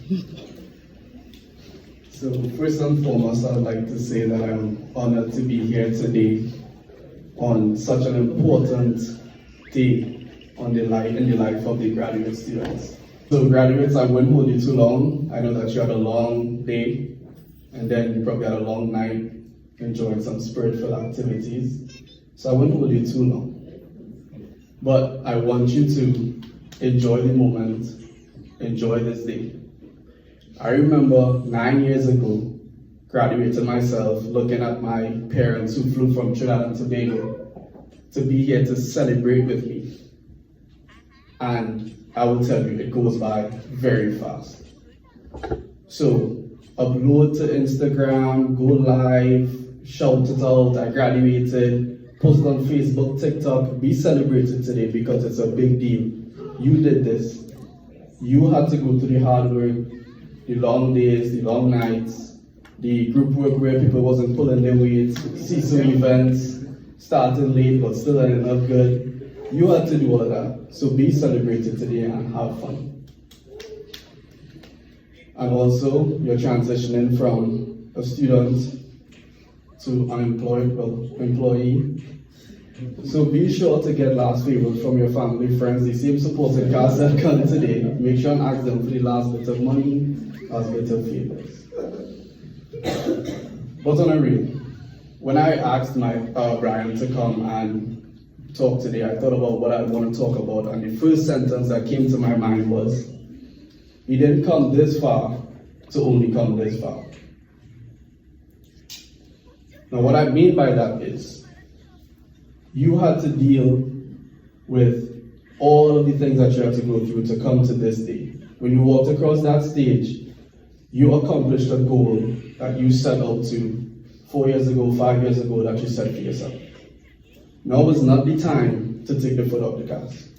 So first and foremost, I'd like to say that I'm honored to be here today on such an important day in the life of the graduate students. So graduates, I won't hold you too long. I know that you had a long day, and then you probably had a long night enjoying some spirit-filled activities. So I won't hold you too long. But I want you to enjoy the moment, enjoy this day. I remember 9 years ago, graduating myself, looking at my parents who flew from Trinidad and Tobago to be here to celebrate with me. And I will tell you, it goes by very fast. So upload to Instagram, go live, shout it out, I graduated, post it on Facebook, TikTok, be celebrated today because it's a big deal. You did this. You had to go through the hard work, the long days, the long nights, the group work where people wasn't pulling their weight, CISO events, starting late but still ending up good. You had to do all of that. So be celebrated today and have fun. And also, you're transitioning from a student to unemployed, employee. So be sure to get last favors from your family, friends, the same supporting cast that come today. Make sure and ask them for the last bit of money, last bit of favors. But on a real, when I asked my Brian to come and talk today, I thought about what I want to talk about, and the first sentence that came to my mind was, he didn't come this far to only come this far. Now what I mean by that is, you had to deal with all of the things that you had to go through to come to this day. When you walked across that stage, you accomplished a goal that you set out to 4 years ago, 5 years ago, that you set for yourself. Now is not the time to take the foot off the gas.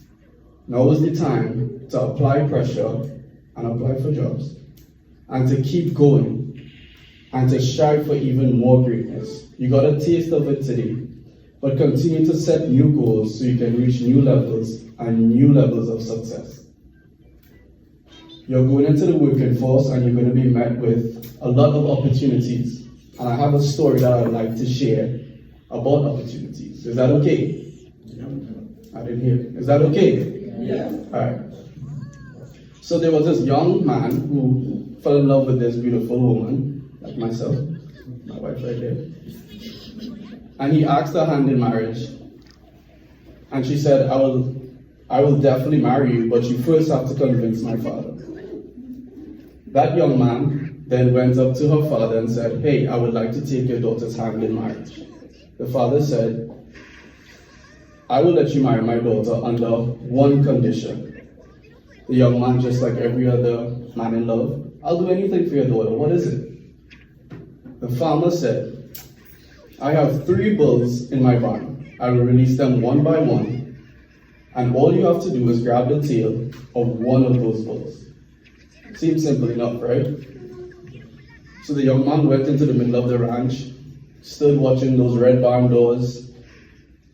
Now is the time to apply pressure and apply for jobs, and to keep going, and to strive for even more greatness. You got a taste of it today, but continue to set new goals so you can reach new levels and new levels of success. You're going into the working force and you're going to be met with a lot of opportunities. And I have a story that I'd like to share about opportunities. Is that okay? Yeah. I didn't hear it. Is that okay? Yeah. All right. So there was this young man who fell in love with this beautiful woman, like myself, my wife right there. And he asked her hand in marriage. And she said, I will definitely marry you, but you first have to convince my father. That young man then went up to her father and said, hey, I would like to take your daughter's hand in marriage. The father said, I will let you marry my daughter under one condition. The young man, just like every other man in love, I'll do anything for your daughter. What is it? The farmer said, I have 3 bulls in my barn. I will release them one by one, and all you have to do is grab the tail of one of those bulls. Seems simple enough, right? So the young man went into the middle of the ranch, stood watching those red barn doors,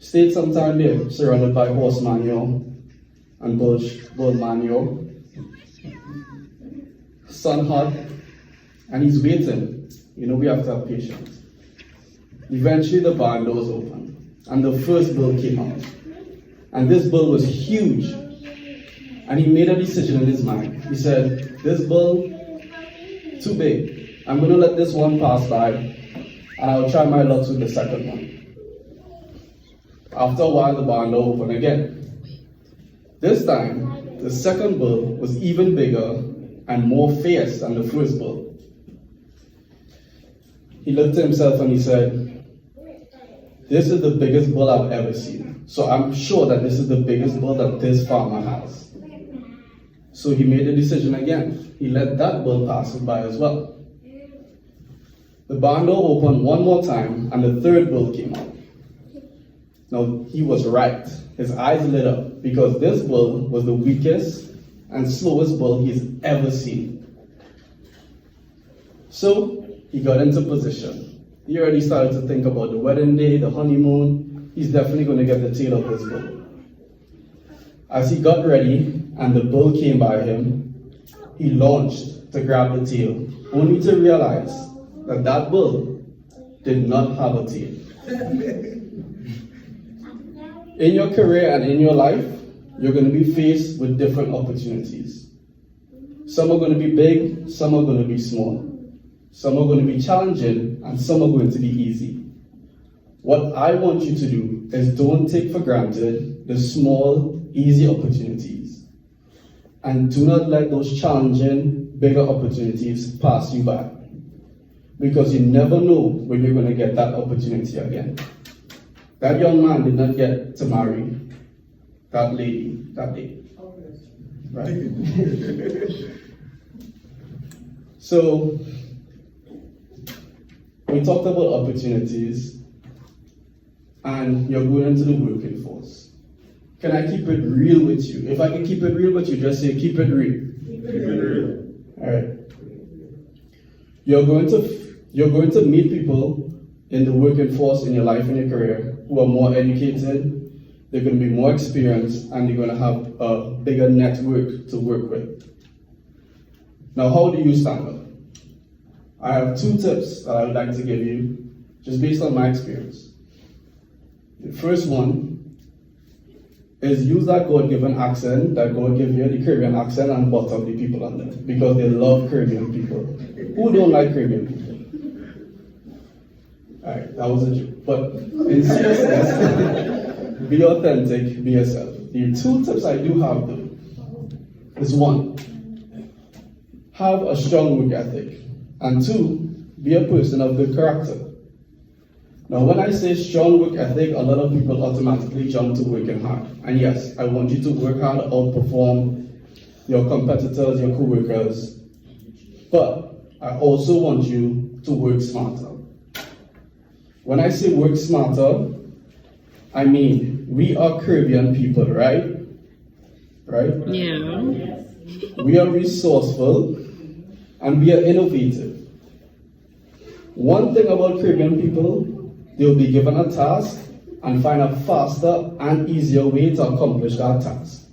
stayed some time there, surrounded by horse manure and bull manure. Sun hot, and he's waiting. You know, we have to have patience. Eventually the barn doors opened, and the first bull came out. And this bull was huge. And he made a decision in his mind. He said, this bull, too big. I'm going to let this one pass by, and I'll try my luck with the second one. After a while, the barn door opened again. This time, the second bull was even bigger and more fierce than the first bull. He looked at himself and he said, this is the biggest bull I've ever seen. So I'm sure that this is the biggest bull that this farmer has. So he made a decision again. He let that bull pass him by as well. The barn door opened one more time, and the third bull came out. Now, he was right. His eyes lit up, because this bull was the weakest and slowest bull he's ever seen. So he got into position. He already started to think about the wedding day, the honeymoon. He's definitely going to get the tail of this bull. As he got ready and the bull came by him, he launched to grab the tail, only to realize that that bull did not have a tail. In your career and in your life, you're going to be faced with different opportunities. Some are going to be big, some are going to be small. Some are going to be challenging, and some are going to be easy. What I want you to do is don't take for granted the small, easy opportunities. And do not let those challenging, bigger opportunities pass you by. Because you never know when you're going to get that opportunity again. That young man did not get to marry that lady that day. Right? So, we talked about opportunities, and you're going into the working force. Can I keep it real with you? If I can keep it real with you, just say, keep it real. Keep it real. All right. You're going to meet people in the working force in your life and your career who are more educated, they're going to be more experienced, and they're going to have a bigger network to work with. Now, how do you stand up? I have 2 tips that I would like to give you, just based on my experience. The first one is use that God-given accent that God gave you, the Caribbean accent, and butt up the people on there, because they love Caribbean people. Who don't like Caribbean people? Alright, that was a joke. But in seriousness, be authentic, be yourself. The 2 tips I do have though is 1, have a strong work ethic, and 2, be a person of good character. Now, when I say strong work ethic, a lot of people automatically jump to working hard. And yes, I want you to work hard, outperform your competitors, your co-workers. But I also want you to work smarter. When I say work smarter, I mean, we are Caribbean people, right? Right? Yeah. We are resourceful and we are innovative. One thing about Caribbean people, they'll be given a task and find a faster and easier way to accomplish that task.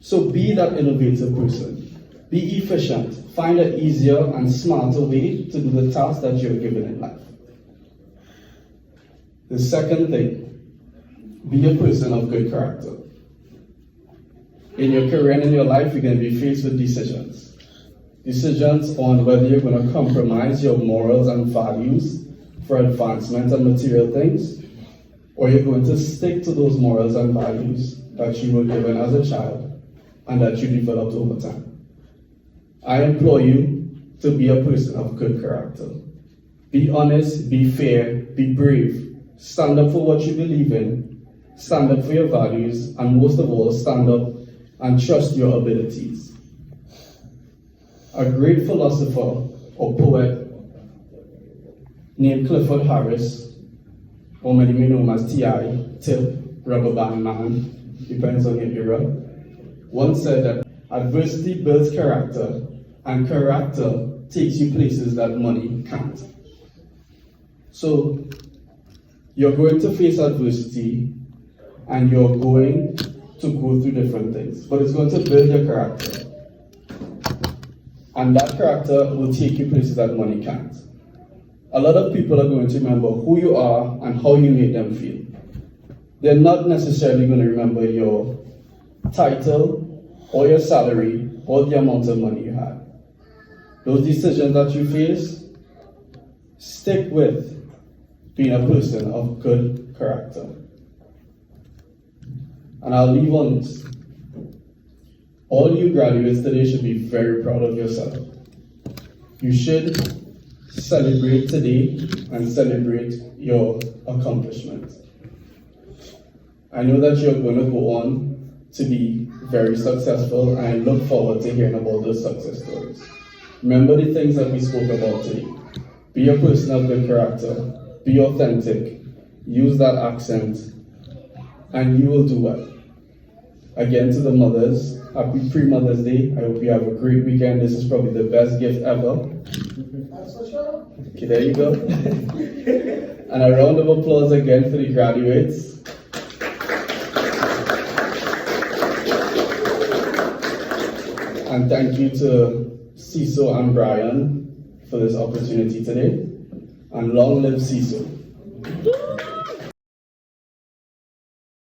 So be that innovative person. Be efficient. Find an easier and smarter way to do the task that you're given in life. The second thing, be a person of good character. In your career and in your life, you're going to be faced with decisions. Decisions on whether you're going to compromise your morals and values for advancement and material things, or you're going to stick to those morals and values that you were given as a child and that you developed over time. I implore you to be a person of good character. Be honest, be fair, be brave. Stand up for what you believe in, stand up for your values, and most of all, stand up and trust your abilities. A great philosopher or poet named Clifford Harris, or many may know him as T.I., Tip, Rubber Band Man, depends on your era, once said that adversity builds character, and character takes you places that money can't. So, you're going to face adversity, and you're going to go through different things, but it's going to build your character. And that character will take you places that money can't. A lot of people are going to remember who you are and how you made them feel. They're not necessarily going to remember your title or your salary or the amount of money you had. Those decisions that you face, stick with being a person of good character. And I'll leave on this. All you graduates today should be very proud of yourself. You should celebrate today and celebrate your accomplishments. I know that you're going to go on to be very successful, and I look forward to hearing about those success stories. Remember the things that we spoke about today. Be a person of good character, be authentic, use that accent, and you will do well. Again, to the mothers, happy pre-Mother's Day. I hope you have a great weekend. This is probably the best gift ever. Okay, there you go. And a round of applause again for the graduates. And thank you to CISO and Brian for this opportunity today, and long live CISO.